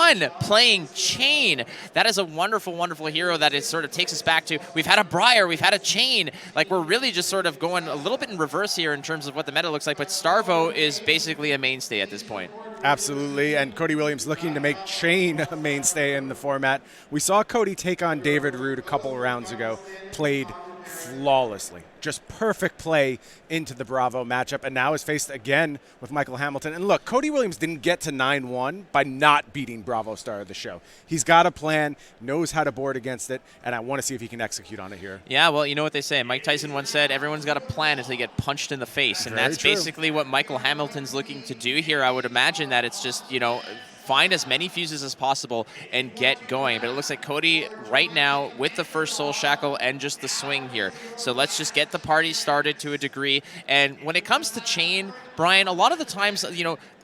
fun playing Chain. That is a wonderful, wonderful hero that it sort of takes us back to. We've had a Briar, we've had a Chain. Like, we're really just sort of going a little bit in reverse here in terms of what the meta looks like, but Starvo is basically a mainstay at this point. Absolutely, and Cody Williams looking to make Chain a mainstay in the format. We saw Cody take on David Root a couple rounds ago, played flawlessly. Just perfect play into the Bravo matchup, and now is faced again with Micheal Hamilton. And look, Cody Williams didn't get to 9-1 by not beating Bravo Star of the show. He's got a plan, knows how to board against it, and I want to see if he can execute on it here. Yeah, well, you know what they say. Mike Tyson once said, everyone's got a plan until they get punched in the face, and that's basically what Micheal Hamilton's looking to do here. I would imagine that it's just, find as many fuses as possible and get going. But it looks like Cody right now with the first Soul Shackle and just the swing here. So let's just get the party started to a degree. And when it comes to Chain, Brian, a lot of the times,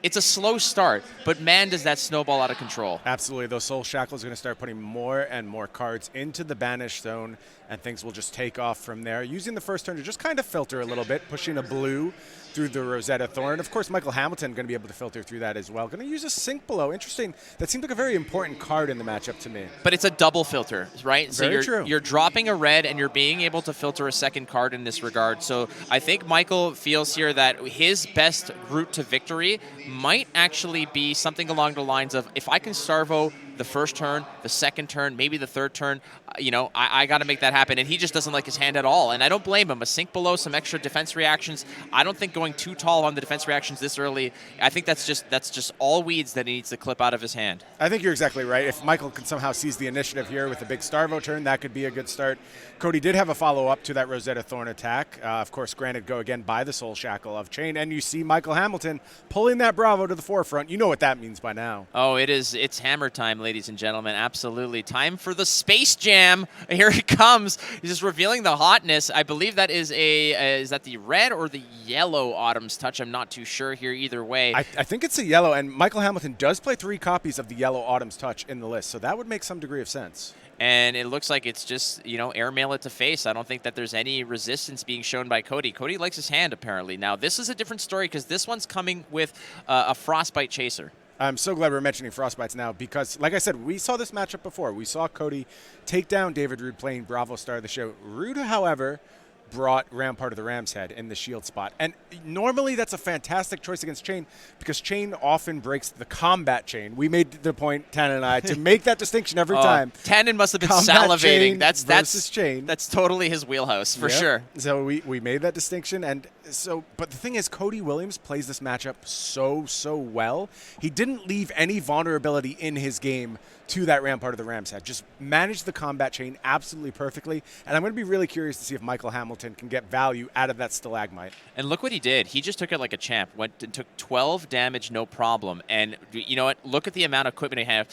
it's a slow start, but man, does that snowball out of control. Absolutely. Those Soul Shackles are going to start putting more and more cards into the Banish Zone, and things will just take off from there. Using the first turn to just kind of filter a little bit, pushing a blue through the Rosetta Thorn. Of course, Micheal Hamilton going to be able to filter through that as well. Going to use a Sink Below. Interesting. That seemed like a very important card in the matchup to me. But it's a double filter, right? Very so true. You're dropping a red, and you're being able to filter a second card in this regard. So I think Micheal feels here that his best route to victory might actually be something along the lines of, if I can Starvo the first turn, the second turn, maybe the third turn, I got to make that happen. And he just doesn't like his hand at all. And I don't blame him. A Sink Below, some extra defense reactions. I don't think going too tall on the defense reactions this early, I think that's just all weeds that he needs to clip out of his hand. I think you're exactly right. If Micheal can somehow seize the initiative here with a big Starvo turn, that could be a good start. Cody did have a follow-up to that Rosetta Thorn attack. Of course, granted, go again by the Soul Shackle of Chain. And you see Micheal Hamilton pulling that Bravo to the forefront. You know what that means by now. Oh, it's hammer time, ladies and gentlemen. Absolutely. Time for the Space Jam. Here it comes. He's just revealing the hotness. I believe that is is that the red or the yellow Autumn's Touch? I'm not too sure here either way. I think it's a yellow, and Micheal Hamilton does play 3 copies of the yellow Autumn's Touch in the list, so that would make some degree of sense. And it looks like it's just, airmail it to face. I don't think that there's any resistance being shown by Cody. Cody likes his hand, apparently. Now, this is a different story because this one's coming with a Frostbite Chaser. I'm so glad we're mentioning Frostbites now because, like I said, we saw this matchup before. We saw Cody take down David Root playing Bravo Star of the show. Root, however, brought Rampart of the Ram's Head in the shield spot. And normally that's a fantastic choice against Chain because Chain often breaks the combat chain. We made the point, Tannen and I, to make that distinction every time. Tannen must have been combat salivating. That's Chain. That's totally his wheelhouse, for sure. So we made that distinction. And so, but the thing is, Cody Williams plays this matchup so well. He didn't leave any vulnerability in his game to that Rampart of the Ram's Head. Just managed the combat chain absolutely perfectly. And I'm going to be really curious to see if Micheal Hamilton can get value out of that Stalagmite. And look what he did. He just took it like a champ. Went and took 12 damage, no problem. And you know what? Look at the amount of equipment he have.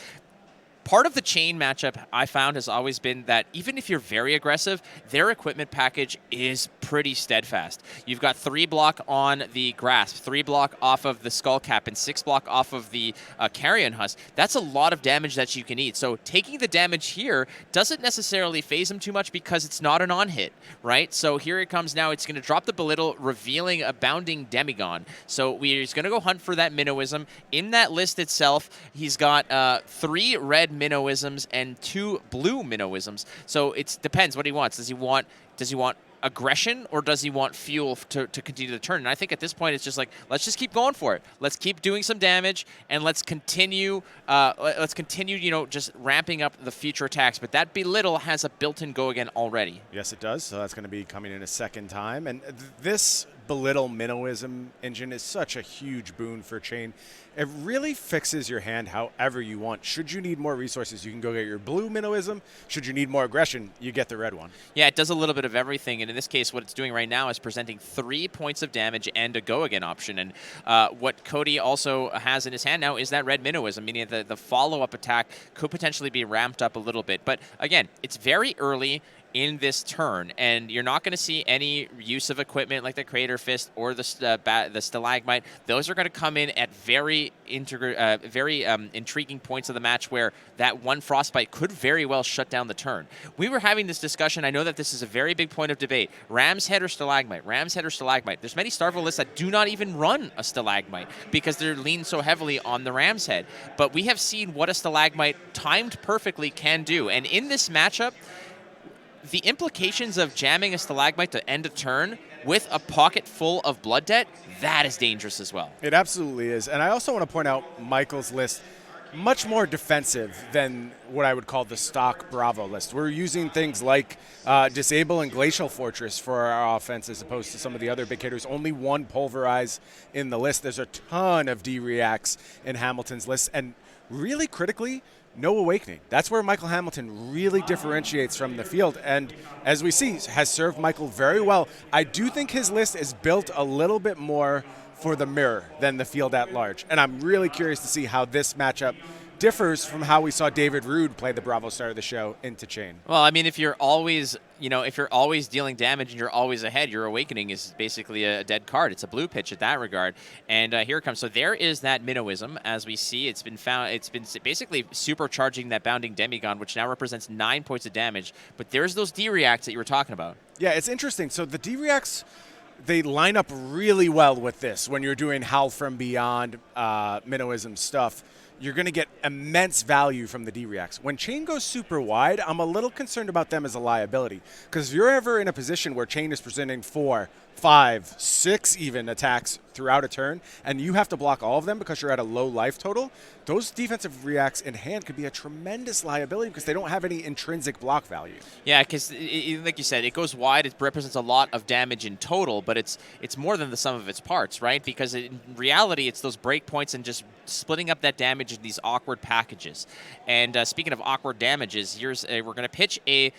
Part of the Chain matchup I found has always been that even if you're very aggressive, their equipment package is pretty steadfast. You've got 3 block on the Grasp, 3 block off of the Skull Cap, and 6 block off of the Carrion Husk. That's a lot of damage that you can eat. So taking the damage here doesn't necessarily phase him too much because it's not an on-hit, right? So here it comes now. It's going to drop the Belittle, revealing a Bounding Demigon. So he's going to go hunt for that Minnowism. In that list itself, he's got 3 red Minnowisms and 2 blue Minnowisms. So it depends what he wants. Does he want aggression or does he want fuel to continue the turn? And I think at this point it's just like, let's just keep going for it. Let's keep doing some damage and let's continue just ramping up the future attacks. But that Belittle has a built-in go again already. Yes, it does. So that's going to be coming in a second time. And this Belittle Minnowism engine is such a huge boon for Chain. It really fixes your hand however you want. Should you need more resources, you can go get your blue Minnowism. Should you need more aggression, you get the red one. Yeah, it does a little bit of everything. And in this case, what it's doing right now is presenting 3 points of damage and a go again option. And what Cody also has in his hand now is that red Minnowism, meaning that the follow-up attack could potentially be ramped up a little bit. But again, it's very early. in this turn, and you're not going to see any use of equipment like the Crater Fist or the Stalagmite. Those are going to come in at very intriguing points of the match where that one Frostbite could very well shut down the turn. We were having this discussion. I know that this is a very big point of debate. Ram's Head or Stalagmite? Ram's Head or Stalagmite? There's many Starville lists that do not even run a Stalagmite because they're leaned so heavily on the Ram's Head. But we have seen what a Stalagmite timed perfectly can do. And in this matchup, the implications of jamming a Stalagmite to end a turn with a pocket full of Blood Debt, that is dangerous as well. It absolutely is. And I also want to point out Michael's list, much more defensive than what I would call the stock Bravo list. We're using things like Disable and Glacial Fortress for our offense as opposed to some of the other big hitters. Only one Pulverize in the list. There's a ton of D-Reacts in Hamilton's list. And really critically, no Awakening. That's where Michael Hamilton really differentiates from the field, and as we see, has served Michael very well. I do think his list is built a little bit more for the mirror than the field at large, and I'm really curious to see how this matchup differs from how we saw David Rude play the Bravo star of the show into Chain. Well, I mean, if you're always dealing damage and you're always ahead, your Awakening is basically a dead card. It's a blue pitch at that regard. And here it comes. So there is that Minnowism. As we see, it's been basically supercharging that Bounding Demigon, which now represents 9 points of damage. But there's those D-Reacts that you were talking about. Yeah, it's interesting. So the D-Reacts, they line up really well with this when you're doing Howl from Beyond, Minnowism stuff. You're going to get immense value from the D-Reacts. When Chain goes super wide, I'm a little concerned about them as a liability. Because if you're ever in a position where Chain is presenting 4, 5, 6 even attacks throughout a turn, and you have to block all of them because you're at a low life total, those defensive reacts in hand could be a tremendous liability because they don't have any intrinsic block value. Yeah, because like you said, it goes wide. It represents a lot of damage in total, but it's more than the sum of its parts, right? Because in reality, it's those break points and just splitting up that damage in these awkward packages. And speaking of awkward damages, here's we're going to pitch a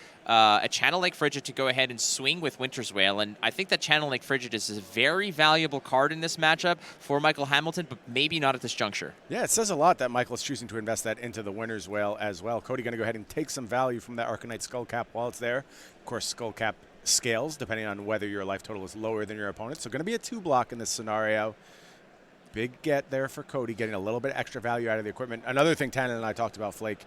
Channel Lake Frigid to go ahead and swing with Winter's Wail, and I think that Channel Lake Frigid is a very valuable card in this matchup for Michael Hamilton, but maybe not at this juncture. Yeah, it says a lot that Michael is choosing to invest that into the Winter's Wail as well. Cody going to go ahead and take some value from that Arcanite Skullcap while it's there. Of course, Skullcap scales depending on whether your life total is lower than your opponent, so going to be a 2-block in this scenario. Big get there for Cody, getting a little bit extra value out of the equipment. Another thing Tannen and I talked about, Flake,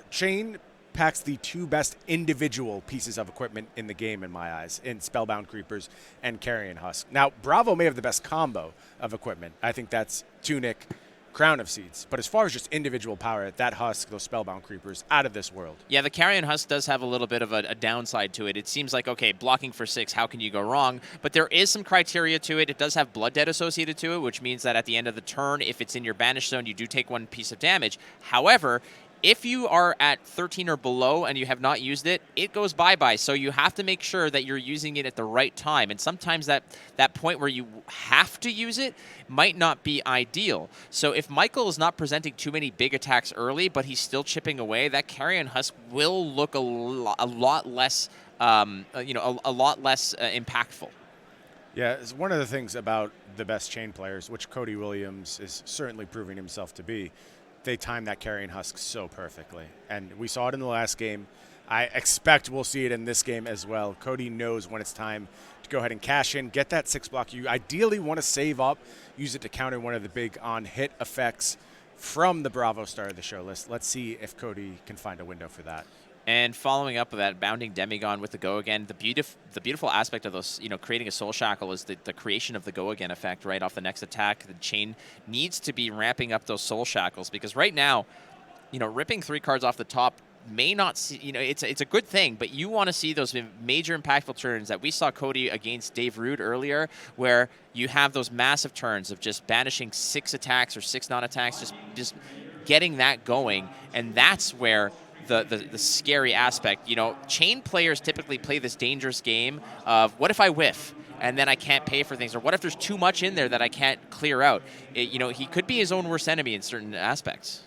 Chain packs the 2 best individual pieces of equipment in the game, in my eyes, in Spellbound Creepers and Carrion Husk. Now, Bravo may have the best combo of equipment. I think that's Tunic, Crown of Seeds. But as far as just individual power, that Husk, those Spellbound Creepers, out of this world. Yeah, the Carrion Husk does have a little bit of a downside to it. It seems like, okay, blocking for 6, how can you go wrong? But there is some criteria to it. It does have Blood Debt associated to it, which means that at the end of the turn, if it's in your Banish Zone, you do take 1 piece of damage. However, if you are at 13 or below and you have not used it, it goes bye-bye. So you have to make sure that you're using it at the right time. And sometimes that point where you have to use it might not be ideal. So if Michael is not presenting too many big attacks early, but he's still chipping away, that Carrion Husk will look a lot less, impactful. Yeah, it's one of the things about the best Chain players, which Cody Williams is certainly proving himself to be. They time that Carrion Husk so perfectly. And we saw it in the last game. I expect we'll see it in this game as well. Cody knows when it's time to go ahead and cash in, get that 6-block. You ideally want to save up, use it to counter one of the big on-hit effects from the Bravo star of the show list. Let's see if Cody can find a window for that. And following up with that Bounding Demigon with the Go Again, the beautiful aspect of those, creating a Soul Shackle is the creation of the Go Again effect right off the next attack. The Chain needs to be ramping up those Soul Shackles because right now, ripping 3 cards off the top may not see, it's a good thing, but you want to see those major impactful turns that we saw Cody against Dave Rude earlier, where you have those massive turns of just banishing 6 attacks or 6 non-attacks, just getting that going, and that's where the scary aspect. Chain players typically play this dangerous game of what if I whiff and then I can't pay for things, or what if there's too much in there that I can't clear out. He could be his own worst enemy in certain aspects.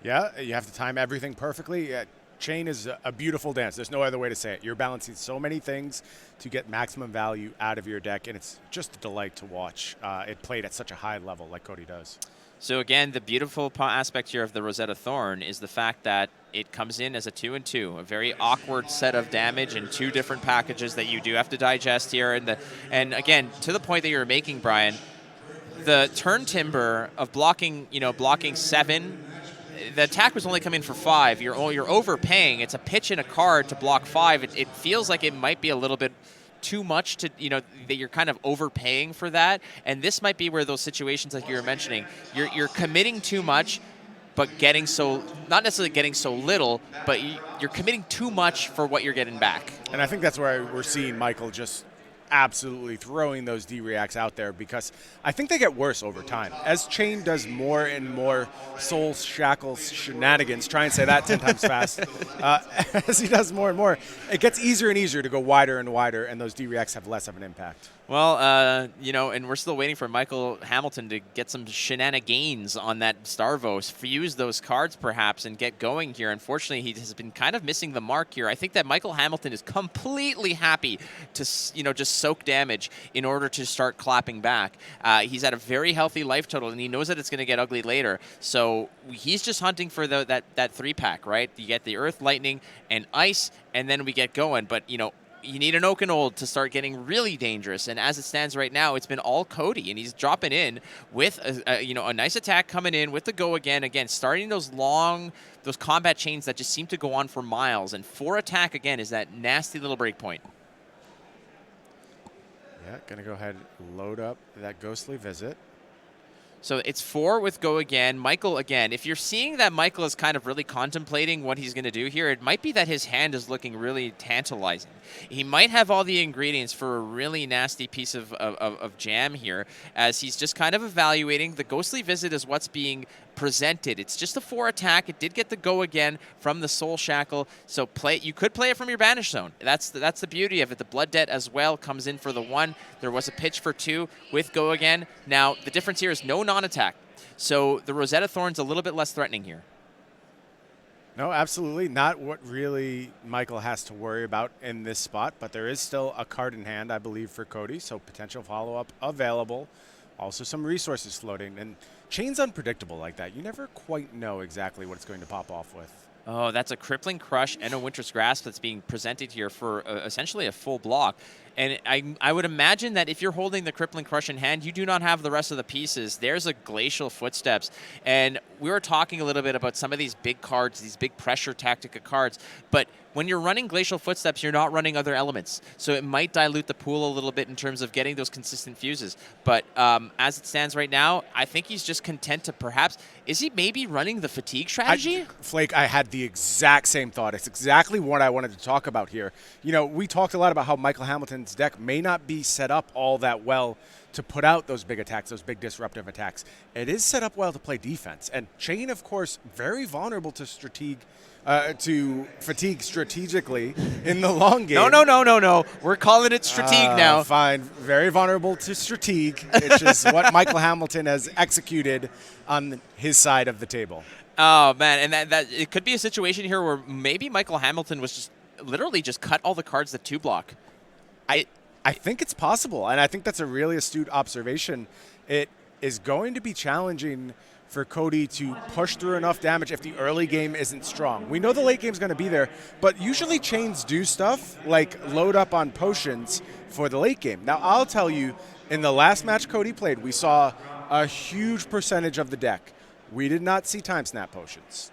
Yeah, you have to time everything perfectly. Chain is a beautiful dance. There's no other way to say it. You're balancing so many things to get maximum value out of your deck, and it's just a delight to watch it played at such a high level like Cody does. So again, the beautiful aspect here of the Rosetta Thorn is the fact that it comes in as a 2-2, a very awkward set of damage in 2 different packages that you do have to digest here. And again, to the point that you were making, Brian, the turn timber of blocking, blocking 7. The attack was only coming for 5. You're overpaying. It's a pitch in a card to block 5. It feels like it might be a little bit too much to, that you're kind of overpaying for that. And this might be where those situations like you were mentioning, you're committing too much, but not necessarily getting so little, but you're committing too much for what you're getting back. And I think that's where we're seeing Micheal just absolutely throwing those D-reacts out there, because I think they get worse over time. As Chain does more and more Soul Shackles shenanigans, try and say that 10 times fast, as he does more and more, it gets easier and easier to go wider and wider, and those D-reacts have less of an impact. Well, and we're still waiting for Michael Hamilton to get some shenanigans on that Starvos, fuse those cards perhaps, and get going here. Unfortunately, he has been kind of missing the mark here. I think that Michael Hamilton is completely happy to, just soak damage in order to start clapping back. He's at a very healthy life total, and he knows that it's going to get ugly later. So he's just hunting for that 3-pack, right? You get the Earth, Lightning, and Ice, and then we get going. But, you need an Okanold to start getting really dangerous, and as it stands right now, it's been all Cody, and he's dropping in with a nice attack coming in with the go again, starting those combat chains that just seem to go on for miles, and 4 attack again is that nasty little break point. Yeah, gonna go ahead and load up that Ghostly Visit. So it's 4 with go again. Michael again. If you're seeing that Michael is kind of really contemplating what he's going to do here, it might be that his hand is looking really tantalizing. He might have all the ingredients for a really nasty piece of jam here, as he's just kind of evaluating. The Ghostly Visit is what's being presented. It's just a 4 attack. It did get the go again from the Soul Shackle, so you could play it from your Banish Zone. That's the beauty of it. The Blood Debt as well comes in for the 1. There was a pitch for 2 with go again. Now, the difference here is no non-attack, so the Rosetta Thorn's a little bit less threatening here. No, absolutely not what really Michael has to worry about in this spot, but there is still a card in hand, I believe, for Cody, so potential follow-up available. Also some resources floating, and Chain's unpredictable like that. You never quite know exactly what it's going to pop off with. Oh, that's a Crippling Crush and a Winter's Grasp that's being presented here for essentially a full block. And I would imagine that if you're holding the Crippling Crush in hand, you do not have the rest of the pieces. There's a Glacial Footsteps. And we were talking a little bit about some of these big cards, these big pressure Tactica cards. But when you're running Glacial Footsteps, you're not running other elements. So it might dilute the pool a little bit in terms of getting those consistent fuses. But as it stands right now, I think he's just content to perhaps... Is he maybe running the Fatigue strategy? Flake, I had the exact same thought. It's exactly what I wanted to talk about here. We talked a lot about how Michael Hamilton's deck may not be set up all that well to put out those big attacks, those big disruptive attacks. It is set up well to play defense. And Chain, of course, very vulnerable to fatigue strategically in the long game. No. We're calling it Strategue now. Fine. Very vulnerable to Strategue, which is what Michael Hamilton has executed on his side of the table. Oh, man. And that it could be a situation here where maybe Michael Hamilton was just literally just cut all the cards that 2-block. I think it's possible, and I think that's a really astute observation. It is going to be challenging for Cody to push through enough damage if the early game isn't strong. We know the late game's going to be there, but usually Chains do stuff like load up on potions for the late game. Now, I'll tell you, in the last match Cody played, we saw a huge percentage of the deck. We did not see Time Snap potions.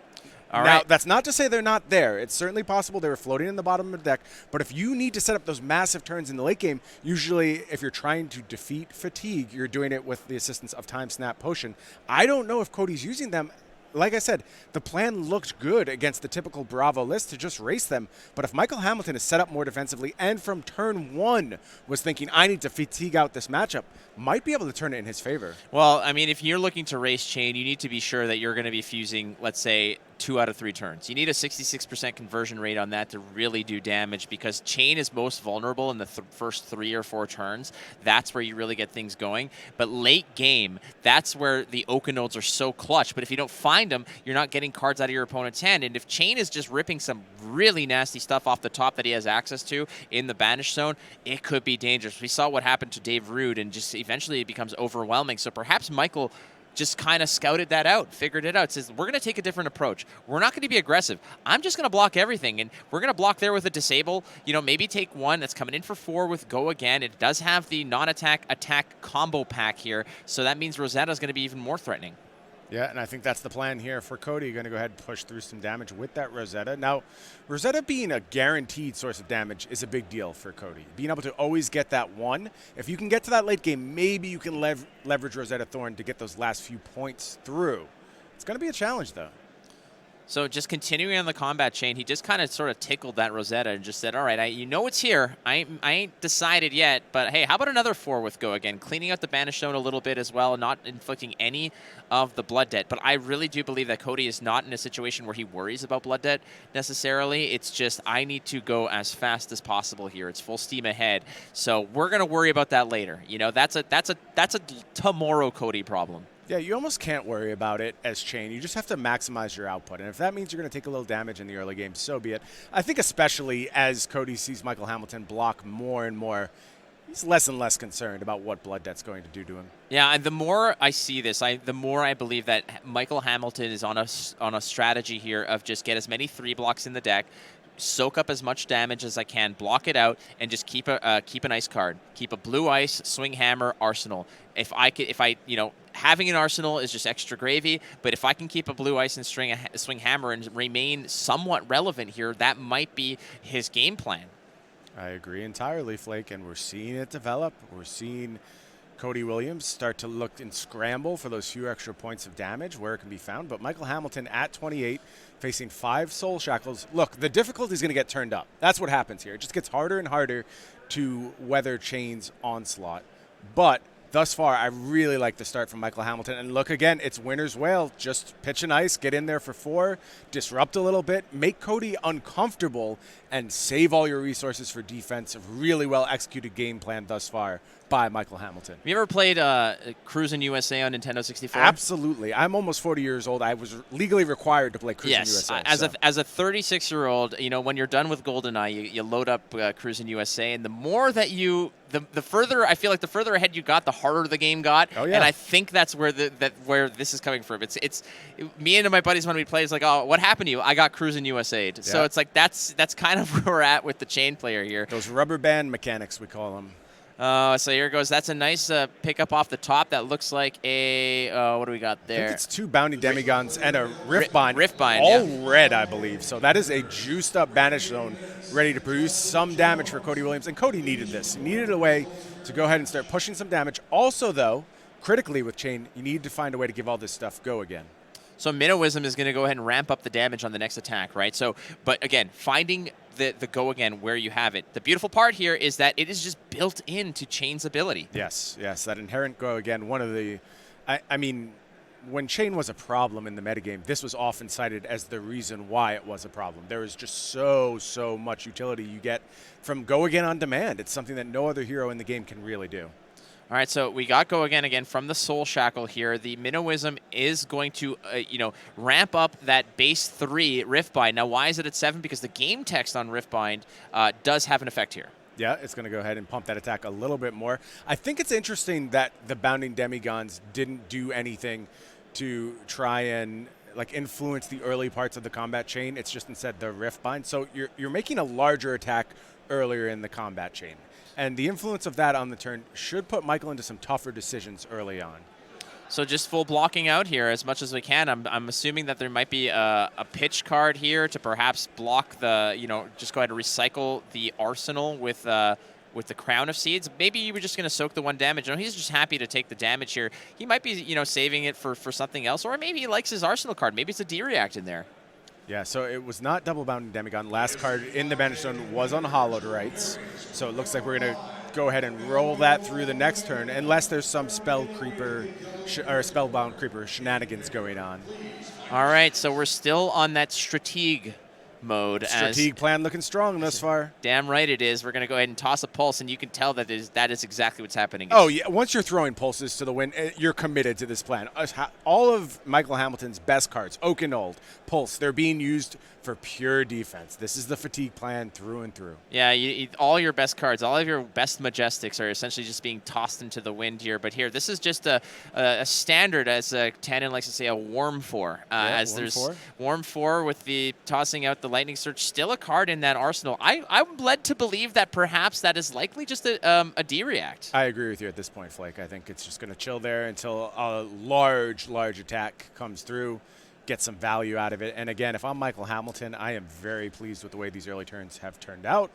Now, that's not to say they're not there. It's certainly possible they were floating in the bottom of the deck. But if you need to set up those massive turns in the late game, usually if you're trying to defeat Fatigue, you're doing it with the assistance of Time Snap Potion. I don't know if Cody's using them. Like I said, the plan looked good against the typical Bravo list to just race them. But if Michael Hamilton is set up more defensively and from turn 1 was thinking, I need to fatigue out this matchup, might be able to turn it in his favor. Well, I mean, if you're looking to race Chain, you need to be sure that you're going to be fusing, let's say, 2 out of 3 turns. You need a 66% conversion rate on that to really do damage, because Chain is most vulnerable in the first 3 or 4 turns. That's where you really get things going. But late game, that's where the Okanodes are so clutch. But if you don't find them, you're not getting cards out of your opponent's hand. And if Chain is just ripping some really nasty stuff off the top that he has access to in the Banish Zone, it could be dangerous. We saw what happened to Dave Rude, and just eventually it becomes overwhelming. So perhaps Michael just kind of scouted that out, figured it out. Says, we're going to take a different approach. We're not going to be aggressive. I'm just going to block everything, and we're going to block there with a disable. Maybe take one that's coming in for 4 with go again. It does have the non-attack attack combo pack here, so that means Rosetta's going to be even more threatening. Yeah, and I think that's the plan here for Cody. Going to go ahead and push through some damage with that Rosetta. Now, Rosetta being a guaranteed source of damage is a big deal for Cody. Being able to always get that one. If you can get to that late game, maybe you can leverage Rosetta Thorn to get those last few points through. It's going to be a challenge, though. So just continuing on the combat chain, he just kind of sort of tickled that Rosetta and just said, all right, it's here. I ain't decided yet, but hey, how about another 4 with go again? Cleaning out the Banish Zone a little bit as well, not inflicting any of the blood debt. But I really do believe that Cody is not in a situation where he worries about blood debt necessarily. It's just, I need to go as fast as possible here. It's full steam ahead. So we're going to worry about that later. That's a tomorrow Cody problem. Yeah, you almost can't worry about it as Chain. You just have to maximize your output. And if that means you're going to take a little damage in the early game, so be it. I think especially as Cody sees Michael Hamilton block more and more, he's less and less concerned about what blood debt's going to do to him. Yeah, and the more I see this, the more I believe that Michael Hamilton is on a strategy here of just get as many 3 blocks in the deck, soak up as much damage as I can, block it out, and just keep an ice card. Keep a blue ice, swing hammer, arsenal. Having an arsenal is just extra gravy, but if I can keep a blue ice and swing hammer and remain somewhat relevant here, that might be his game plan. I agree entirely, Flake, and we're seeing it develop. We're seeing Cody Williams start to look and scramble for those few extra points of damage where it can be found. But Michael Hamilton at 28, facing 5 Soul Shackles. Look, the difficulty is going to get turned up. That's what happens here. It just gets harder and harder to weather Chain's onslaught. But thus far, I really like the start from Michael Hamilton. And look, again, it's winner's whale. Just pitch an ice, get in there for 4, disrupt a little bit, make Cody uncomfortable, and save all your resources for defense. A really well-executed game plan thus far by Michael Hamilton. Have you ever played Cruisin' USA on Nintendo 64? Absolutely. I'm almost 40 years old. I was legally required to play Cruisin' USA. Yes, as a 36-year-old, when you're done with GoldenEye, you load up Cruisin' USA, and the more that the further, I feel like the further ahead you got, the harder the game got. Oh, yeah. And I think that's where where this is coming from. It's me and my buddies when we play, it's like, oh, what happened to you? I got Cruisin' USA'd. Yeah. So it's like that's kind of where we're at with the Chain player here. Those rubber band mechanics, we call them. So here goes. That's a nice pickup off the top. That looks like a what do we got there? I think it's 2 Bounty Demigons and a Riftbind. Riftbind, all red, I believe. So that is a juiced up Banish Zone ready to produce some damage for Cody Williams. And Cody needed this. He needed a way to go ahead and start pushing some damage. Also, though, critically with Chain, you need to find a way to give all this stuff go again. So Minnowism is going to go ahead and ramp up the damage on the next attack, right? So, but again, finding the go again where you have it. The beautiful part here is that it is just built into Chain's ability. Yes, that inherent go again. One of the, I mean, when Chain was a problem in the metagame, this was often cited as the reason why it was a problem. There is just so much utility you get from go again on demand. It's something that no other hero in the game can really do. All right, so we got go again from the Soul Shackle here. The Minnowism is going to, ramp up that base 3 Riftbind. Now, why is it at 7? Because the game text on Riftbind does have an effect here. Yeah, it's going to go ahead and pump that attack a little bit more. I think it's interesting that the Bounding Demigons didn't do anything to try and influence the early parts of the combat chain. It's just instead the Riftbind. So you're making a larger attack earlier in the combat chain. And the influence of that on the turn should put Michael into some tougher decisions early on. So just full blocking out here as much as we can. I'm assuming that there might be a pitch card here to perhaps block the, just go ahead and recycle the arsenal with the Crown of Seeds. Maybe you were just going to soak the 1 damage. He's just happy to take the damage here. He might be, saving it for something else, or maybe he likes his arsenal card. Maybe it's a D-React in there. Yeah, so it was not double Bounding Demigon. Last card in the Banish Zone was on Hollowed Rites. So it looks like we're going to go ahead and roll that through the next turn, unless there's some Spellbound Creeper shenanigans going on. All right, so we're still on that Strategue mode. Strategic plan looking strong thus far. Damn right it is. We're going to go ahead and toss a pulse, and you can tell that that is exactly what's happening. Oh, yeah. Once you're throwing pulses to the wind, you're committed to this plan. All of Michael Hamilton's best cards, Oakenold, Pulse, they're being used for pure defense. This is the fatigue plan through and through. Yeah, all your best cards, all of your best Majestics are essentially just being tossed into the wind here. But here, this is just a standard, as Tannen likes to say, a warm 4. As warm there's 4. warm 4 with the tossing out the Lightning Surge, still a card in that arsenal. I'm led to believe that perhaps that is likely just a D-react. I agree with you at this point, Flake. I think it's just going to chill there until a large attack comes through, get some value out of it. And again, if I'm Michael Hamilton, I am very pleased with the way these early turns have turned out.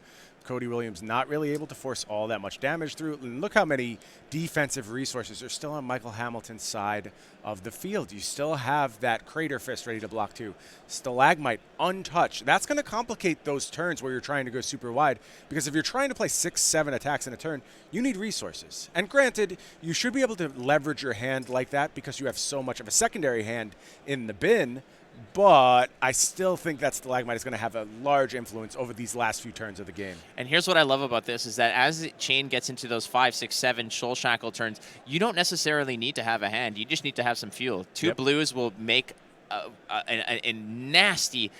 Cody Williams not really able to force all that much damage through. And look how many defensive resources are still on Michael Hamilton's side of the field. You still have that Crater Fist ready to block too. Stalagmite untouched. That's going to complicate those turns where you're trying to go super wide, because if you're trying to play 6-7 attacks in a turn, you need resources. And granted, you should be able to leverage your hand like that because you have so much of a secondary hand in the bin. But I still think that Stalagmite is going to have a large influence over these last few turns of the game. And here's what I love about this is that as the chain gets into those 5, 6, 7 Shoal Shackle turns, you don't necessarily need to have a hand. You just need to have some fuel. Two blues will make a nasty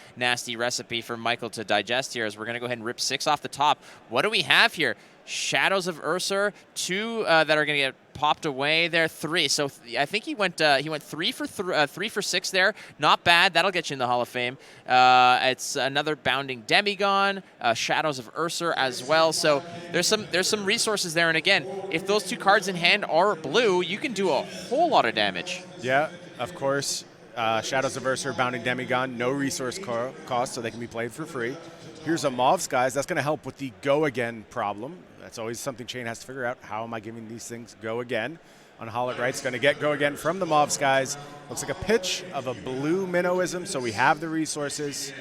recipe for Michael to digest here, as we're going to go ahead and rip 6 off the top. What do we have here? Shadows of Ursa, 2 that are going to get popped away there, 3. So I think he went 3 for 6 there. Not bad. That'll get you in the Hall of Fame. It's another Bounding Demigon, Shadows of Ursa as well. So there's some resources there. And again, if those 2 cards in hand are blue, you can do a whole lot of damage. Yeah, of course. Shadows of Ursa, Bounding Demigon, no resource cost, so they can be played for free. Here's a Mauve Skies. That's going to help with the go again problem. That's always something Chain has to figure out. How am I giving these things go again? Unhollowed Right's going to get go again from the Mauve Skies. Looks like a pitch of a blue Minnowism, so we have the resources.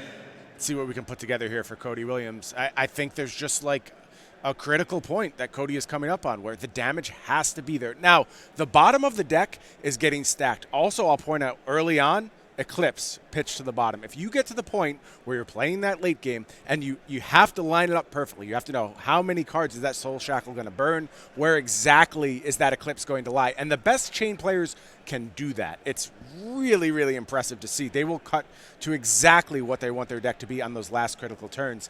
Let's see what we can put together here for Cody Williams. I think there's just like a critical point that Cody is coming up on where the damage has to be there. Now, the bottom of the deck is getting stacked. Also, I'll point out early on, Eclipse pitch to the bottom. If you get to the point where you're playing that late game and you have to line it up perfectly, you have to know how many cards is that Soul Shackle going to burn, where exactly is that Eclipse going to lie. And the best Chain players can do that. It's really impressive to see. They will cut to exactly what they want their deck to be on those last critical turns.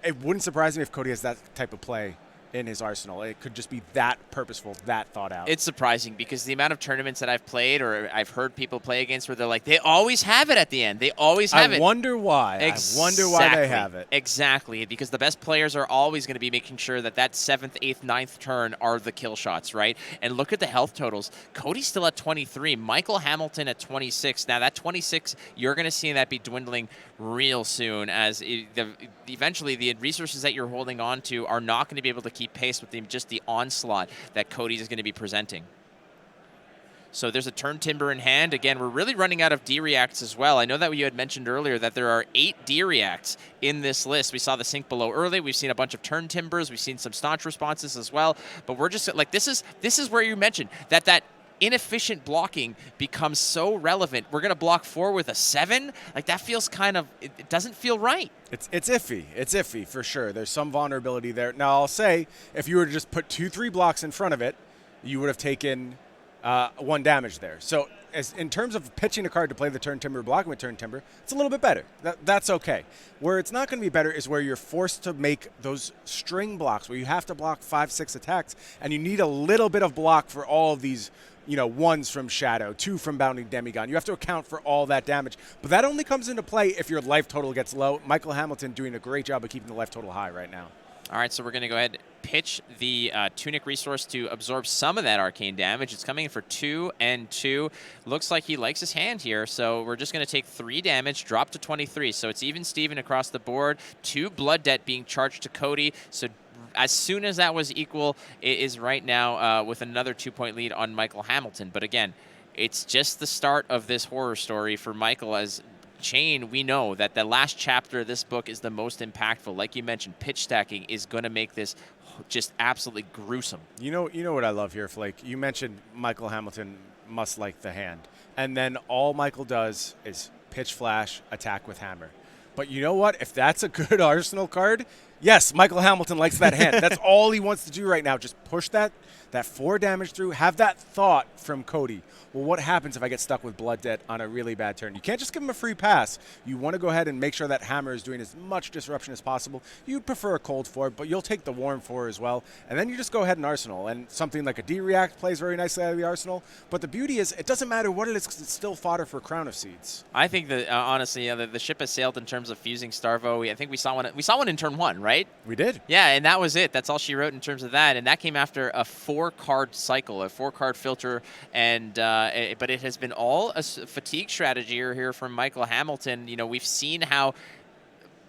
It wouldn't surprise me if Cody has that type of play in his arsenal. It could just be that purposeful, that thought out. It's surprising because the amount of tournaments that I've played or I've heard people play against where they're like, they always have it at the end. They always have it. I wonder why. Exactly. I wonder why they have it. Exactly, because the best players are always going to be making sure that 7th, 8th, 9th turn are the kill shots, right? And look at the health totals. Cody's still at 23. Michael Hamilton at 26. Now, that 26, you're going to see that be dwindling real soon as eventually the resources that you're holding on to are not going to be able to keep pace with just the onslaught that Cody's is going to be presenting. So there's a Turn Timber in hand. Again, we're really running out of D-Reacts as well. I know that you had mentioned earlier that there are 8 D-Reacts in this list. We saw the Sink Below early. We've seen a bunch of Turn Timbers. We've seen some Staunch responses as well. But we're just like, this is where you mentioned that inefficient blocking becomes so relevant. We're going to block 4 with a 7? Like, that feels kind of, it doesn't feel right. It's iffy. It's iffy for sure. There's some vulnerability there. Now, I'll say, if you were to just put 2-3 blocks in front of it, you would have taken 1 damage there. So in terms of pitching a card to play the Turn Timber, blocking with Turn Timber, it's a little bit better. That's okay. Where it's not going to be better is where you're forced to make those string blocks where you have to block 5-6 attacks, and you need a little bit of block for all of these, 1s from Shadow, 2 from Bounding Demigon. You have to account for all that damage. But that only comes into play if your life total gets low. Michael Hamilton doing a great job of keeping the life total high right now. All right, so we're going to go ahead and pitch the Tunic resource to absorb some of that arcane damage. It's coming in for 2 and 2. Looks like he likes his hand here, so we're just going to take 3 damage, drop to 23. So it's even Steven across the board. 2 Blood Debt being charged to Cody. So as soon as that was equal, it is right now with another 2-point lead on Michael Hamilton. But again, it's just the start of this horror story for Michael. As Chain, we know that the last chapter of this book is the most impactful. Like you mentioned, pitch stacking is going to make this just absolutely gruesome. You know what I love here, Flake? You mentioned Michael Hamilton must like the hand. And then all Michael does is pitch flash, attack with hammer. But you know what? If that's a good Arsenal card, yes, Michael Hamilton likes that hand. That's all he wants to do right now. Just push that 4 damage through. Have that thought from Cody. Well, what happens if I get stuck with Blood Debt on a really bad turn? You can't just give him a free pass. You want to go ahead and make sure that hammer is doing as much disruption as possible. You'd prefer a cold 4, but you'll take the warm 4 as well. And then you just go ahead and Arsenal. And something like a D-React plays very nicely out of the Arsenal. But the beauty is, it doesn't matter what it is, 'cause it's still fodder for Crown of Seeds. I think that honestly, the ship has sailed in terms of fusing Starvo. I think we saw one. We saw one in turn 1, right? We did. Yeah, and that was it. That's all she wrote in terms of that, and that came after a 4-card cycle, a 4-card filter, and but it has been all a fatigue strategy here from Michael Hamilton. You know, we've seen how,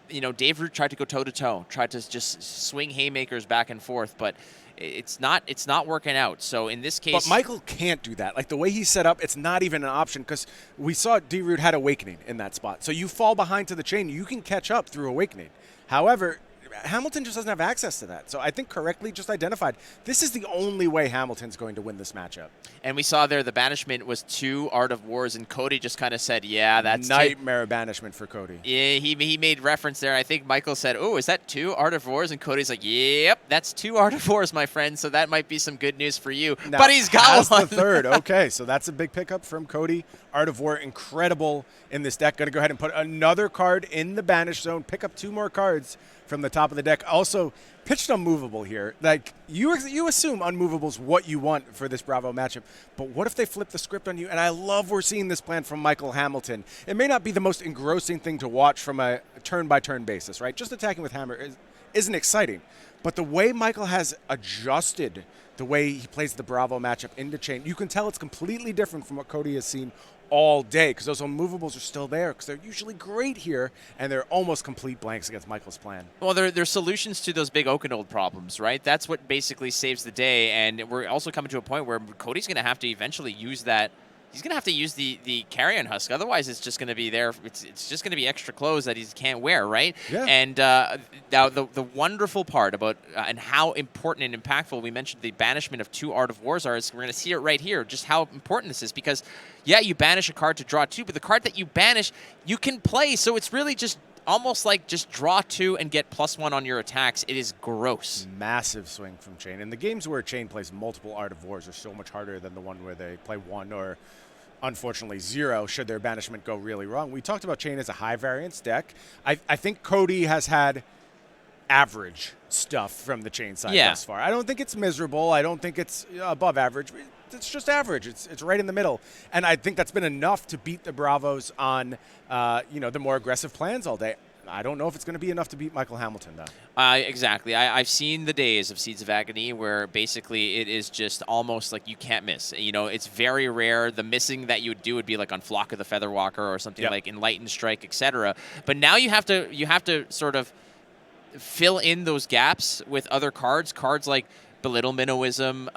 you know, Dave Root tried to go toe-to-toe, tried to just swing haymakers back and forth, but it's not working out. So in this case, but Michael can't do that. Like the way he's set up, it's not even an option, because we saw D-Root had Awakening in that spot. So you fall behind to the chain, you can catch up through Awakening. However, Hamilton just doesn't have access to that. So I think correctly just identified, this is the only way Hamilton's going to win this matchup. And we saw there the banishment was 2 Art of Wars, and Cody just kind of said, yeah, that's nightmare banishment for Cody. Yeah, he made reference there. I think Michael said, oh, is that 2 Art of Wars? And Cody's like, yep, that's 2 Art of Wars, my friend. So that might be some good news for you. Now, but he's got one. the third. Okay, so that's a big pickup from Cody. Art of War, incredible in this deck. Going to go ahead and put another card in the banish zone. Pick up 2 more cards from the top of the deck. Also, pitched unmovable here. Like, you assume unmovable's what you want for this Bravo matchup, but what if they flip the script on you? And I love we're seeing this plan from Michael Hamilton. It may not be the most engrossing thing to watch from a turn-by-turn basis, right? Just attacking with hammer isn't exciting, but the way Michael has adjusted the way he plays the Bravo matchup into chain, you can tell it's completely different from what Cody has seen all day, because those unmovables are still there, because they're usually great here, and they're almost complete blanks against Michael's plan. Well, they're solutions to those big Okanold problems, right? That's what basically saves the day, and we're also coming to a point where Cody's going to have to eventually use that. He's going to have to use the Carrion Husk. Otherwise, it's just going to be there. It's just going to be extra clothes that he can't wear, right? Yeah. And now the wonderful part about and how important and impactful we mentioned the banishment of 2 Art of Wars are is we're going to see it right here, just how important this is. Because, yeah, you banish a card to draw 2, but the card that you banish, you can play. So it's really just almost like just draw 2 and get +1 on your attacks. It is gross. Massive swing from Chain. And the games where Chain plays multiple Art of Wars are so much harder than the one where they play 1 or, unfortunately, 0 should their banishment go really wrong. We talked about Chain as a high variance deck. I think Cody has had average stuff from the Chain side thus far. I don't think it's miserable. I don't think it's above average. It's just average. It's right in the middle. And I think that's been enough to beat the Bravos on the more aggressive plans all day. I don't know if it's going to be enough to beat Michael Hamilton, though. Exactly. I've seen the days of Seeds of Agony where basically it is just almost like you can't miss. You know, it's very rare. The missing that you would do would be like on Flock of the Featherwalker or something like Enlightened Strike, etc. But now you have to sort of fill in those gaps with other cards like Belittle Minnowism,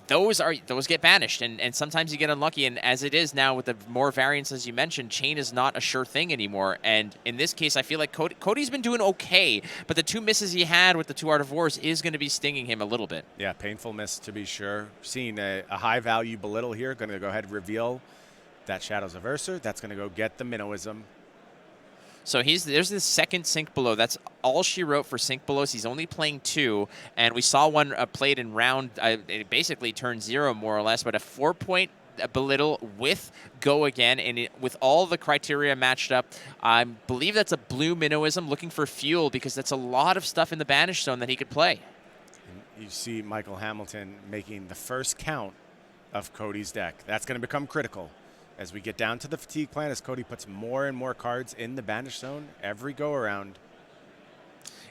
those get banished, and sometimes you get unlucky. And as it is now with the more variants, as you mentioned, Chain is not a sure thing anymore. And in this case, I feel like Cody's been doing okay, but the 2 misses he had with the 2 Art of Wars is going to be stinging him a little bit. Yeah, painful miss to be sure. Seeing a high value Belittle here, going to go ahead and reveal that Shadows of Ursa. That's going to go get the Minnowism. So there's the second Sink Below. That's all she wrote for Sink Belows. He's only playing 2, and we saw one played in round, basically turn 0 more or less, but a 4-point Belittle with Go Again, and with all the criteria matched up. I believe that's a blue Minnowism looking for fuel, because that's a lot of stuff in the banish zone that he could play. And you see Michael Hamilton making the first count of Cody's deck. That's going to become critical as we get down to the fatigue plan, as Cody puts more and more cards in the banish zone every go around.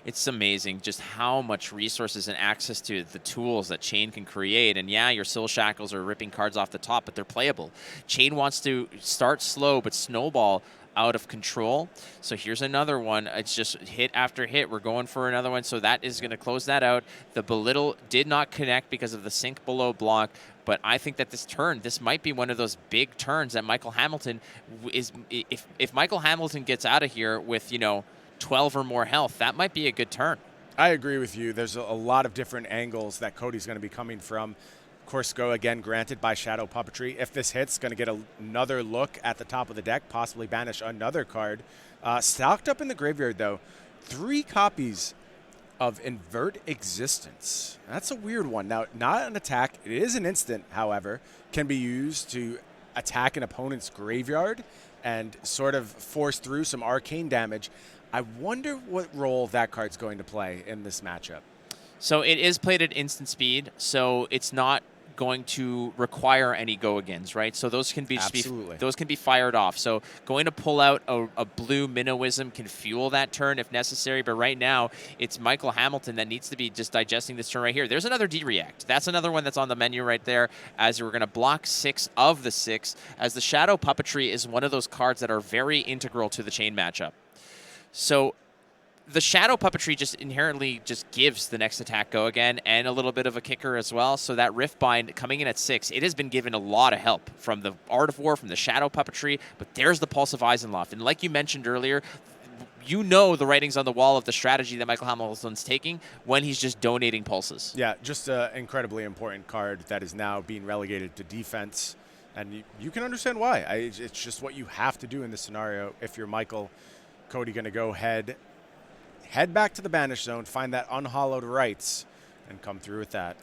It's amazing just how much resources and access to the tools that Chain can create. And yeah, your Soul Shackles are ripping cards off the top, but they're playable. Chain wants to start slow but snowball out of control. So here's another one. It's just hit after hit. We're going for another one. So that is going to close that out. The Belittle did not connect because of the Sink Below block. But I think that this might be one of those big turns that Michael Hamilton is. If Michael Hamilton gets out of here with 12 or more health, that might be a good turn. I agree with you. There's a lot of different angles that Cody's going to be coming from. Of course, go again granted by Shadow Puppetry. If this hits, going to get another look at the top of the deck, possibly banish another card. Stocked up in the graveyard, though, 3 copies of Invert Existence. That's a weird one. Now, not an attack. It is an instant, however, can be used to attack an opponent's graveyard and sort of force through some arcane damage. I wonder what role that card's going to play in this matchup. So it is played at instant speed, so it's not going to require any go-agains, right? So those can be those can be fired off. So going to pull out a blue Minnowism can fuel that turn if necessary, but right now it's Michael Hamilton that needs to be just digesting this turn right here. There's another D-React. That's another one that's on the menu right there, as we're going to block 6 of the 6, as the Shadow Puppetry is one of those cards that are very integral to the chain matchup. So the Shadow Puppetry just inherently just gives the next attack go again and a little bit of a kicker as well. So that Riftbind coming in at 6, it has been given a lot of help from the Art of War, from the Shadow Puppetry, but there's the Pulse of Eisenloft. And like you mentioned earlier, you know the writings on the wall of the strategy that Michael Hamilton's taking when he's just donating pulses. Yeah, just an incredibly important card that is now being relegated to defense. And you can understand why. It's just what you have to do in this scenario. If you're Michael, Cody going to go head back to the banish zone, find that unhallowed rights, and come through with that.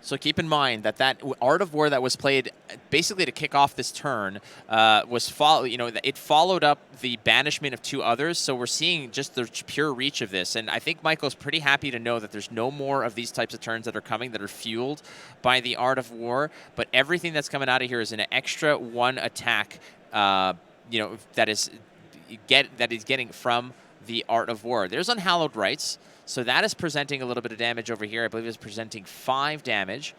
So keep in mind that Art of War that was played basically to kick off this turn it followed up the banishment of 2 others. So we're seeing just the pure reach of this, and I think Michael's pretty happy to know that there's no more of these types of turns that are coming that are fueled by the Art of War. But everything that's coming out of here is an extra 1 attack, that is getting from the Art of War. There's Unhallowed Rights, so that is presenting a little bit of damage over here. I believe it's presenting 5 damage.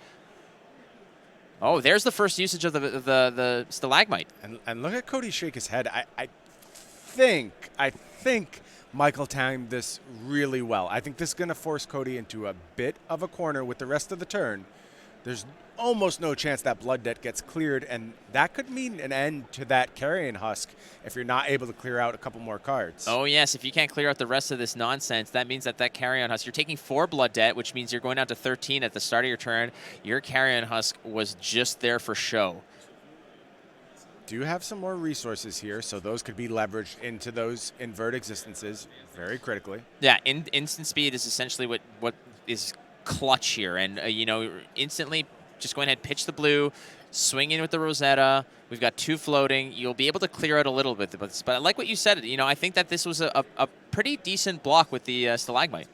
Oh, there's the first usage of the Stalagmite. And look at Cody shake his head. I think Michael timed this really well. I think this is going to force Cody into a bit of a corner with the rest of the turn. There's almost no chance that Blood Debt gets cleared, and that could mean an end to that Carrion Husk if you're not able to clear out a couple more cards. Oh, yes. If you can't clear out the rest of this nonsense, that means that Carrion Husk, you're taking 4 Blood Debt, which means you're going down to 13 at the start of your turn. Your Carrion Husk was just there for show. Do have some more resources here, so those could be leveraged into those Invert Existences very critically. Yeah, instant speed is essentially what is clutch here, and instantly just go ahead, pitch the blue, swing in with the Rosetta. We've got 2 floating. You'll be able to clear out a little bit, but I like what you said. I think that this was a pretty decent block with the Stalagmite.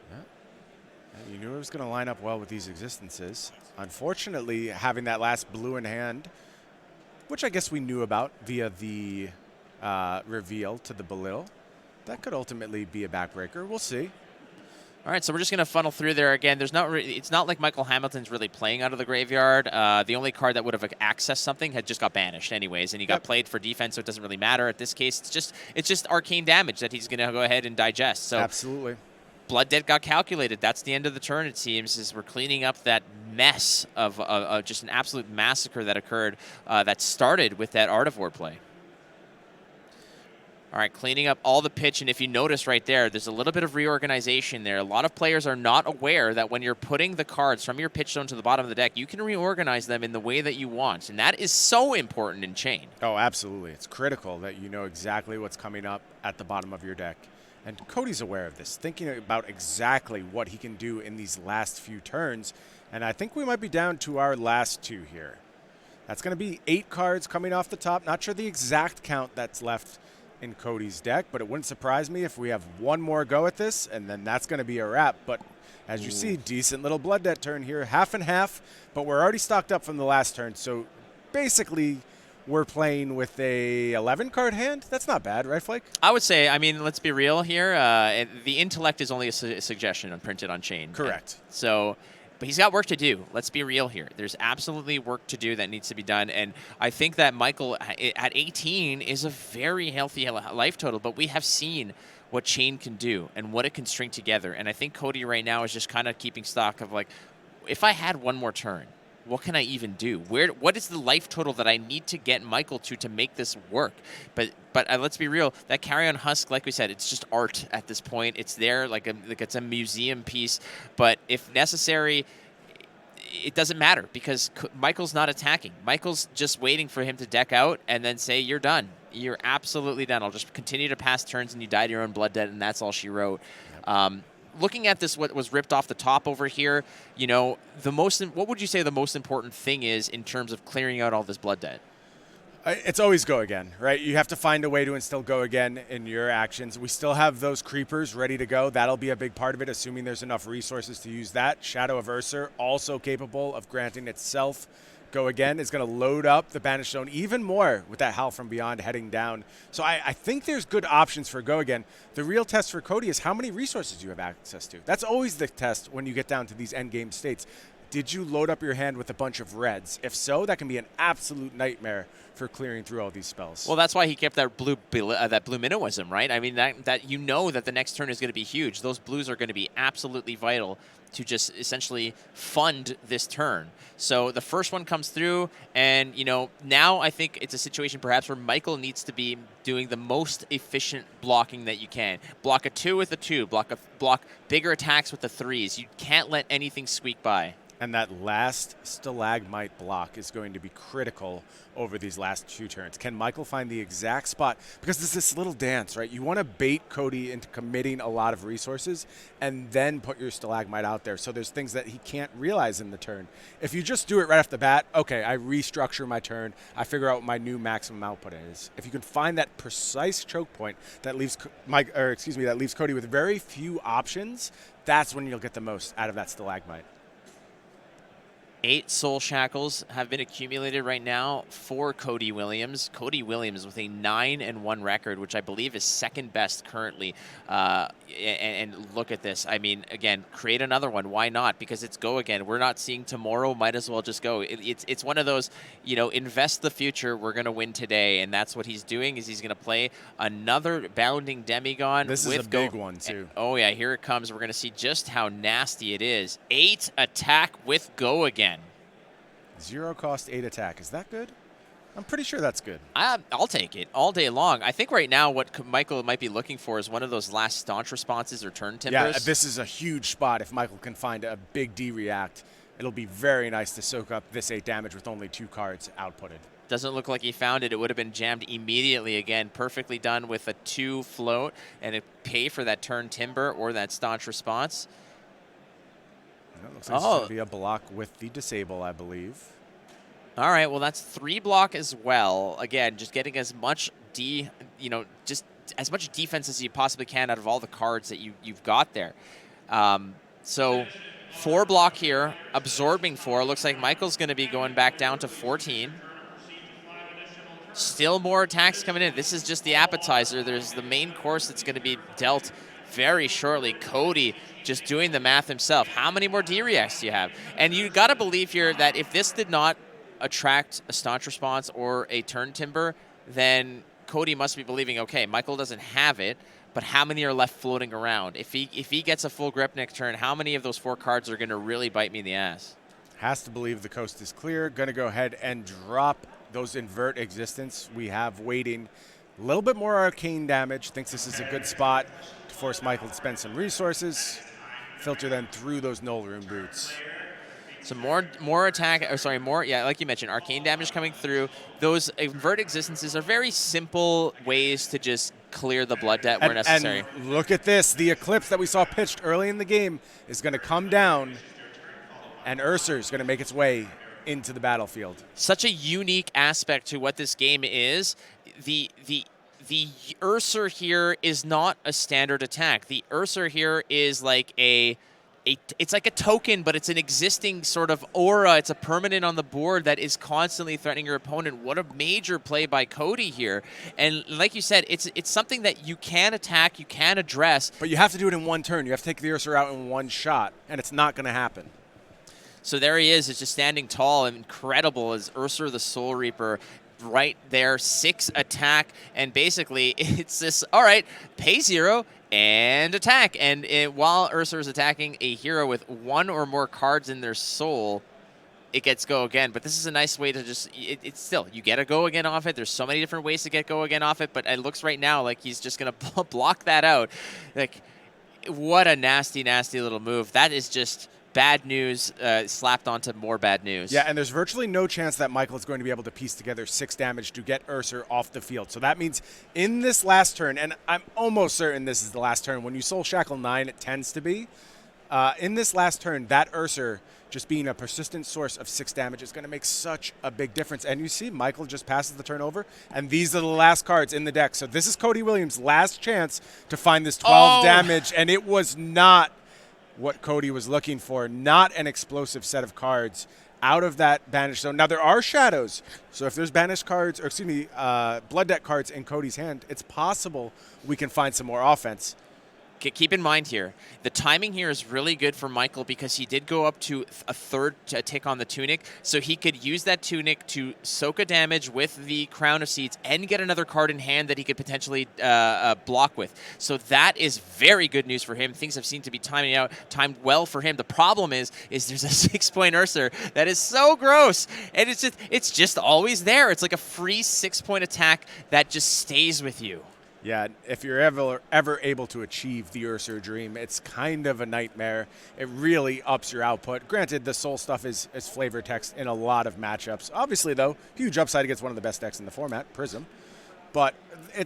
Yeah. You knew it was going to line up well with these Existences. Unfortunately, having that last blue in hand, which I guess we knew about via the reveal to the Belil, that could ultimately be a backbreaker. We'll see. All right, so we're just going to funnel through there again. It's not like Michael Hamilton's really playing out of the graveyard. The only card that would have accessed something had just got banished anyways, and he got played for defense, so it doesn't really matter. At this case, it's just arcane damage that he's going to go ahead and digest. So absolutely. Blood Debt got calculated. That's the end of the turn, it seems, as we're cleaning up that mess of just an absolute massacre that occurred that started with that Art of War play. All right, cleaning up all the pitch, and if you notice right there, there's a little bit of reorganization there. A lot of players are not aware that when you're putting the cards from your pitch zone to the bottom of the deck, you can reorganize them in the way that you want, and that is so important in Chain. Oh, absolutely. It's critical that you know exactly what's coming up at the bottom of your deck. And Cody's aware of this, thinking about exactly what he can do in these last few turns, and I think we might be down to our last 2 here. That's going to be 8 cards coming off the top. Not sure the exact count that's left in Cody's deck, but it wouldn't surprise me if we have 1 more go at this, and then that's going to be a wrap. But as you see, decent little Blood Debt turn here, half and half, but we're already stocked up from the last turn, so basically we're playing with a 11-card hand. That's not bad, right, Flake? I would say, let's be real here. The intellect is only a suggestion printed on Chain. Correct. But he's got work to do. Let's be real here. There's absolutely work to do that needs to be done. And I think that Michael, at 18, is a very healthy life total. But we have seen what Chain can do and what it can string together. And I think Cody right now is just kind of keeping stock of, like, if I had 1 more turn, what can I even do? What is the life total that I need to get Michael to make this work? But let's be real. That Carrion Husk, like we said, it's just art at this point. It's there like it's a museum piece. But if necessary, it doesn't matter because Michael's not attacking. Michael's just waiting for him to deck out and then say, you're done. You're absolutely done. I'll just continue to pass turns and you die to your own blood debt, and that's all she wrote. Looking at this, what was ripped off the top over here, what would you say the most important thing is in terms of clearing out all this blood debt? It's always go again, right? You have to find a way to instill go again in your actions. We still have those creepers ready to go. That'll be a big part of it, assuming there's enough resources to use that. Shadow of Ursa, also capable of granting itself go again, is going to load up the Banished Zone even more with that Howl from Beyond heading down. So I think there's good options for go again. The real test for Cody is how many resources you have access to. That's always the test when you get down to these endgame states. Did you load up your hand with a bunch of reds? If so, that can be an absolute nightmare for clearing through all these spells. Well, that's why he kept that blue minnowism, right? I mean, that that the next turn is going to be huge. Those blues are going to be absolutely vital to just essentially fund this turn. So the first one comes through, and now I think it's a situation perhaps where Micheal needs to be doing the most efficient blocking that you can. Block a 2 with a 2, block bigger attacks with the 3s. You can't let anything squeak by. And that last stalagmite block is going to be critical over these last 2 turns. Can Micheal find the exact spot? Because there's this little dance, right? You want to bait Cody into committing a lot of resources and then put your stalagmite out there. So there's things that he can't realize in the turn. If you just do it right off the bat, okay, I restructure my turn. I figure out what my new maximum output is. If you can find that precise choke point that leaves Cody with very few options, that's when you'll get the most out of that stalagmite. 8 soul shackles have been accumulated right now for Cody Williams. Cody Williams with a 9-1 record, which I believe is second best currently. And look at this. I mean, again, create another one. Why not? Because it's go again. We're not seeing tomorrow. Might as well just go. It's one of those, invest the future. We're going to win today. And that's what he's doing, is he's going to play another bounding Demigod. This is a big one, too. Oh, yeah, here it comes. We're going to see just how nasty it is. 8 attack with go again. 0 cost, 8 attack. Is that good? I'm pretty sure that's good. I'll take it all day long. I think right now what Micheal might be looking for is one of those last staunch responses or turn timbers. Yeah, this is a huge spot. If Micheal can find a big D-react, it'll be very nice to soak up this 8 damage with only 2 cards outputted. Doesn't look like he found it. It would have been jammed immediately again. Perfectly done with a 2 float and it pay for that turn timber or that staunch response. It looks like it's going to be a block with the disable, I believe. All right, well, that's 3 block as well. Again, just getting as much just as much defense as you possibly can out of all the cards that you've got there. So 4 block here, absorbing 4. Looks like Michael's going to be going back down to 14. Still more attacks coming in. This is just the appetizer. There's the main course that's going to be dealt very shortly. Cody just doing the math himself. How many more D-reacts do you have? And you got to believe here that if this did not attract a staunch response or a turn timber, then Cody must be believing, okay, Micheal doesn't have it, but how many are left floating around? If he gets a full grip next turn, how many of those 4 cards are going to really bite me in the ass? Has to believe the coast is clear. Going to go ahead and drop those invert existence we have waiting. A little bit more arcane damage. Thinks this is a good spot to force Micheal to spend some resources. Filter them through those null room boots. So more attack, or sorry, like you mentioned, arcane damage coming through. Those invert existences are very simple ways to just clear the blood debt where necessary. And look at this. The Eclipse that we saw pitched early in the game is going to come down, and Ursa is going to make its way into the battlefield. Such a unique aspect to what this game is. The Ursa here is not a standard attack. The Ursa here is like it's like a token, but it's an existing sort of aura. It's a permanent on the board that is constantly threatening your opponent. What a major play by Cody here. And like you said, it's something that you can attack, you can address. But you have to do it in one turn. You have to take the Ursa out in one shot, and it's not going to happen. So there he is. It's just standing tall and incredible as Ursa the Soul Reaper right there. 6 attack, and basically it's this, all right, pay 0 and attack. And while Ursa is attacking a hero with 1 or more cards in their soul, it gets go again. But this is a nice way to just, it's still, you get a go again off it. There's so many different ways to get go again off it, but it looks right now like he's just going to block that out. Like, what a nasty, nasty little move. That is just bad news slapped onto more bad news. Yeah, and there's virtually no chance that Michael is going to be able to piece together 6 damage to get Ursa off the field. So that means in this last turn, and I'm almost certain this is the last turn, when you Soul Shackle 9, it tends to be. In this last turn, that Ursa just being a persistent source of 6 damage is going to make such a big difference. And you see Michael just passes the turn over, and these are the last cards in the deck. So this is Cody Williams' last chance to find this 12 damage, and it was not what Cody was looking for, not an explosive set of cards out of that banished zone. Now, there are shadows, so if there's banished cards, or excuse me, blood deck cards in Cody's hand, it's possible we can find some more offense. Keep in mind here, the timing here is really good for Michael because he did go up to a third to take on the Tunic, so he could use that Tunic to soak a damage with the Crown of Seeds and get another card in hand that he could potentially block with. So that is very good news for him. Things have seemed to be timed well for him. The problem is there's a 6-point Ursa that is so gross, and it's just always there. It's like a free 6-point attack that just stays with you. Yeah, if you're ever able to achieve the Ursa Dream, it's kind of a nightmare. It really ups your output. Granted, the Soul stuff is flavor text in a lot of matchups. Obviously, though, huge upside against one of the best decks in the format, Prism. But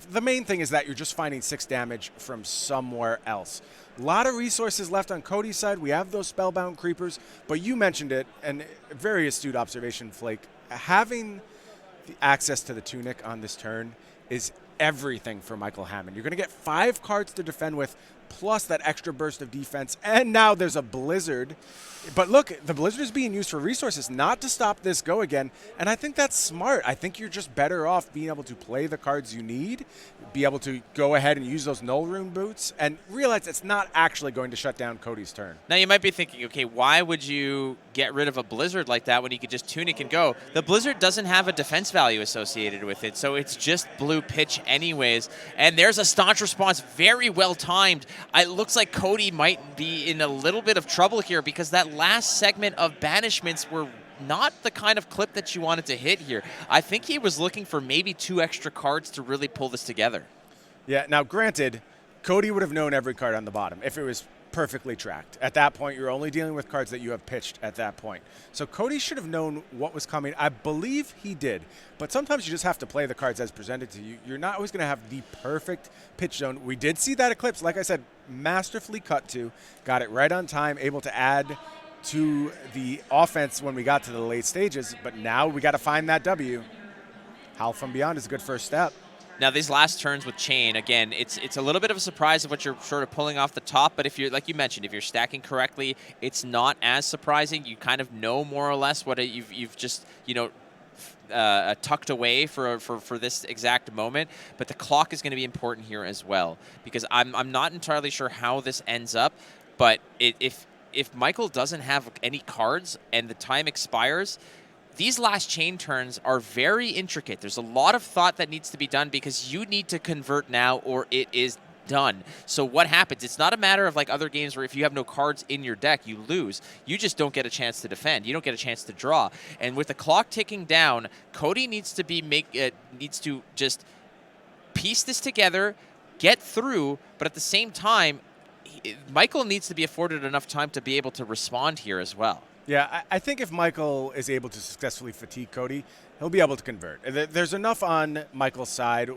the main thing is that you're just finding 6 damage from somewhere else. A lot of resources left on Cody's side. We have those Spellbound Creepers, but you mentioned it, and very astute observation, Flake. Having the access to the Tunic on this turn is everything for Michael Hammond. You're going to get 5 cards to defend with, plus that extra burst of defense, and now there's a Blizzard. But look, the Blizzard is being used for resources, not to stop this go again, and I think that's smart. I think you're just better off being able to play the cards you need, be able to go ahead and use those Null Rune boots, and realize it's not actually going to shut down Cody's turn. Now, you might be thinking, okay, why would you get rid of a Blizzard like that when you could just Tunic and go? The Blizzard doesn't have a defense value associated with it, so it's just blue pitch anyways. And there's a staunch response, very well timed. It looks like Cody might be in a little bit of trouble here because that last segment of banishments were not the kind of clip that you wanted to hit here. I think he was looking for maybe 2 extra cards to really pull this together. Yeah, now granted, Cody would have known every card on the bottom if it was perfectly tracked. At that point, you're only dealing with cards that you have pitched at that point. So Cody should have known what was coming. I believe he did. But sometimes you just have to play the cards as presented to you. You're not always going to have the perfect pitch zone. We did see that Eclipse, like I said, masterfully cut to. Got it right on time, able to add to the offense when we got to the late stages. But now we got to find that W. Howl from Beyond is a good first step. Now, these last turns with Chain, again, it's a little bit of a surprise of what you're sort of pulling off the top, but if you're, like you mentioned, if you're stacking correctly, it's not as surprising. You kind of know more or less what you've just, tucked away for this exact moment, but the clock is going to be important here as well, because I'm not entirely sure how this ends up, but if Michael doesn't have any cards and the time expires, these last chain turns are very intricate. There's a lot of thought that needs to be done because you need to convert now or it is done. So what happens? It's not a matter of like other games where if you have no cards in your deck, you lose. You just don't get a chance to defend. You don't get a chance to draw. And with the clock ticking down, Cody needs to just piece this together, get through, but at the same time, Michael needs to be afforded enough time to be able to respond here as well. Yeah, I think if Michael is able to successfully fatigue Cody, he'll be able to convert. There's enough on Michael's side,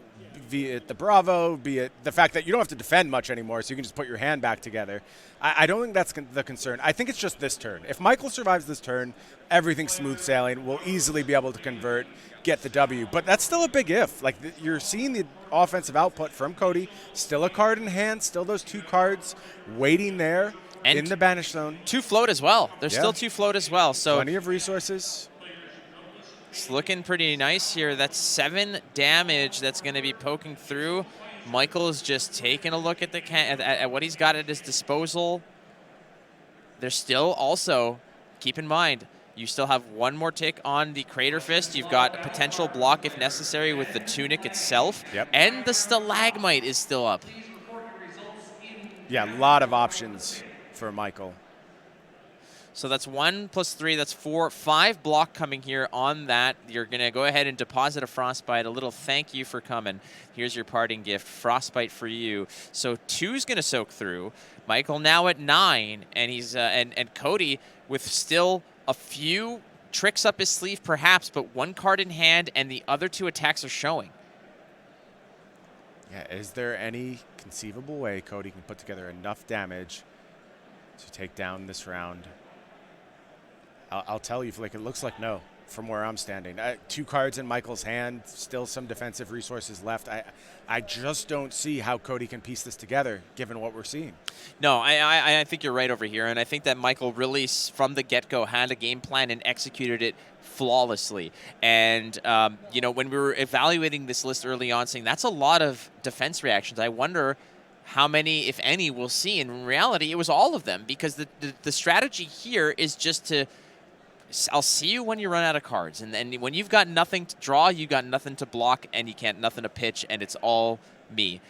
be it the Bravo, be it the fact that you don't have to defend much anymore, so you can just put your hand back together. I don't think that's the concern. I think it's just this turn. If Michael survives this turn, everything's smooth sailing. We'll easily be able to convert, get the W. But that's still a big if. Like, you're seeing the offensive output from Cody. Still a card in hand, still those 2 cards waiting there. And in the banish zone. 2 float as well. There's still 2 float as well. So plenty of resources. It's looking pretty nice here. That's 7 damage that's going to be poking through. Michael is just taking a look at at what he's got at his disposal. There's still also, keep in mind, you still have 1 more tick on the Crater Fist. You've got a potential block if necessary with the Tunic itself. Yep. And the Stalagmite is still up. Yeah, a lot of options for Michael. So that's 1 plus 3, that's 4, 5 block coming here on that. You're going to go ahead and deposit a Frostbite, a little thank you for coming. Here's your parting gift, Frostbite for you. So 2's going to soak through. Micheal now at 9, and he's and Cody with still a few tricks up his sleeve perhaps, but 1 card in hand and the other 2 attacks are showing. Yeah, is there any conceivable way Cody can put together enough damage to take down this round? I'll tell you, like, it looks like no from where I'm standing. 2 cards in Michael's hand, still some defensive resources left. I just don't see how Cody can piece this together, given what we're seeing. No, I think you're right over here, and I think that Micheal really, from the get-go, had a game plan and executed it flawlessly. And, you know, when we were evaluating this list early on, saying that's a lot of defense reactions, I wonder how many, if any, we'll see. In reality, it was all of them, because the strategy here is just to, I'll see you when you run out of cards. And then when you've got nothing to draw, you got nothing to block, and you can't nothing to pitch, and it's all me.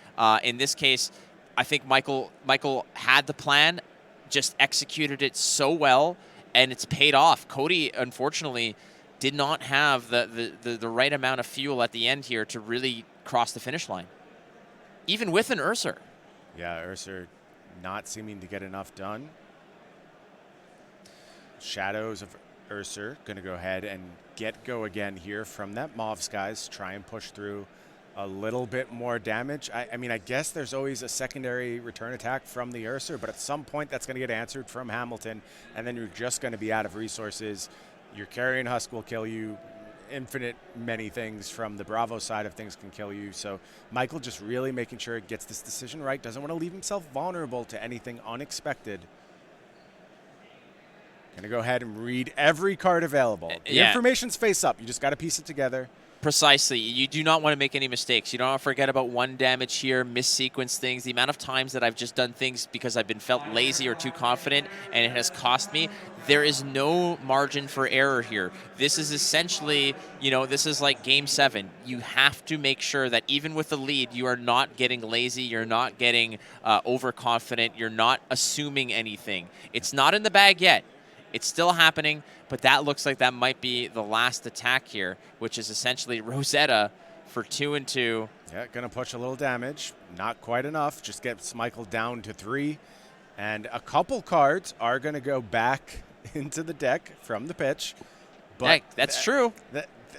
In this case, I think Micheal had the plan, just executed it so well, and it's paid off. Cody, unfortunately, did not have the right amount of fuel at the end here to really cross the finish line, even with an Ursa. Yeah, Ursa not seeming to get enough done. Shadows of Ursa going to go ahead and get go again here from that Mauve Skies, try and push through a little bit more damage. I mean, I guess there's always a secondary return attack from the Ursa, but at some point that's going to get answered from Hamilton, and then you're just going to be out of resources. Your Carrion Husk will kill you. Infinite many things from the Bravo side of things can kill you. So Micheal just really making sure it gets this decision right. Doesn't want to leave himself vulnerable to anything unexpected. Going to go ahead and read every card available. The information's face up. You just got to piece it together. Precisely. You do not want to make any mistakes. You don't want to forget about 1 damage here, missequence things. The amount of times that I've just done things because I've been felt lazy or too confident and it has cost me, there is no margin for error here. This is essentially, you know, this is like Game 7. You have to make sure that even with the lead, you are not getting lazy, you're not getting overconfident, you're not assuming anything. It's not in the bag yet. It's still happening, but that looks like that might be the last attack here, which is essentially Rosetta for 2 and 2. Yeah, going to push a little damage. Not quite enough. Just gets Micheal down to 3. And a couple cards are going to go back into the deck from the pitch. But yeah, that's true.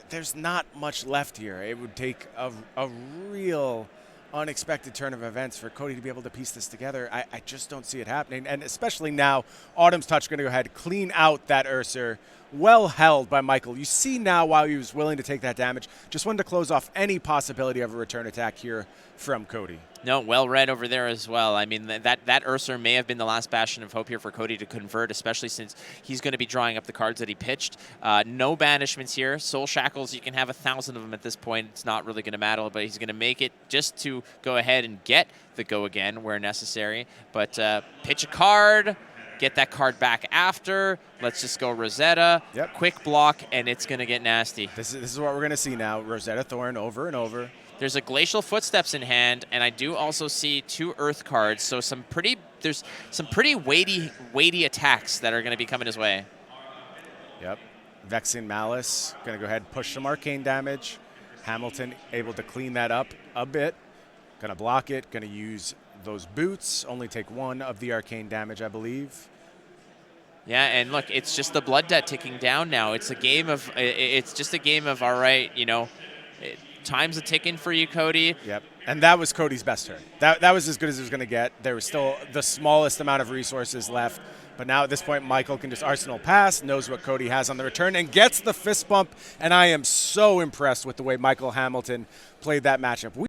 There's not much left here. It would take a real unexpected turn of events for Cody to be able to piece this together. I just don't see it happening. And especially now, Autumn's Touch going to go ahead, clean out that Ursa. Well held by Micheal. You see now why he was willing to take that damage. Just wanted to close off any possibility of a return attack here from Cody. No, well read over there as well. I mean, that Ursa may have been the last bastion of hope here for Cody to convert, especially since he's going to be drawing up the cards that he pitched. No banishments here. Soul Shackles, you can have 1,000 of them at this point. It's not really going to matter, but he's going to make it just to go ahead and get the go again where necessary. But pitch a card. Get that card back after. Let's just go Rosetta. Yep. Quick block, and it's going to get nasty. This is what we're going to see now. Rosetta Thorn over and over. There's a Glacial Footsteps in hand, and I do also see 2 Earth cards. So there's some pretty weighty attacks that are going to be coming his way. Yep. Vexing Malice. Going to go ahead and push some arcane damage. Hamilton able to clean that up a bit. Going to block it. Going to use those boots. Only take 1 of the arcane damage, I believe. Yeah, and look, it's just the blood debt ticking down now. It's just a game of all right, you know, time's a ticking for you, Cody. Yep, and that was Cody's best turn. That was as good as it was going to get. There was still the smallest amount of resources left, but now at this point, Micheal can just Arsenal pass, knows what Cody has on the return, and gets the fist bump, and I am so impressed with the way Micheal Hamilton played that matchup.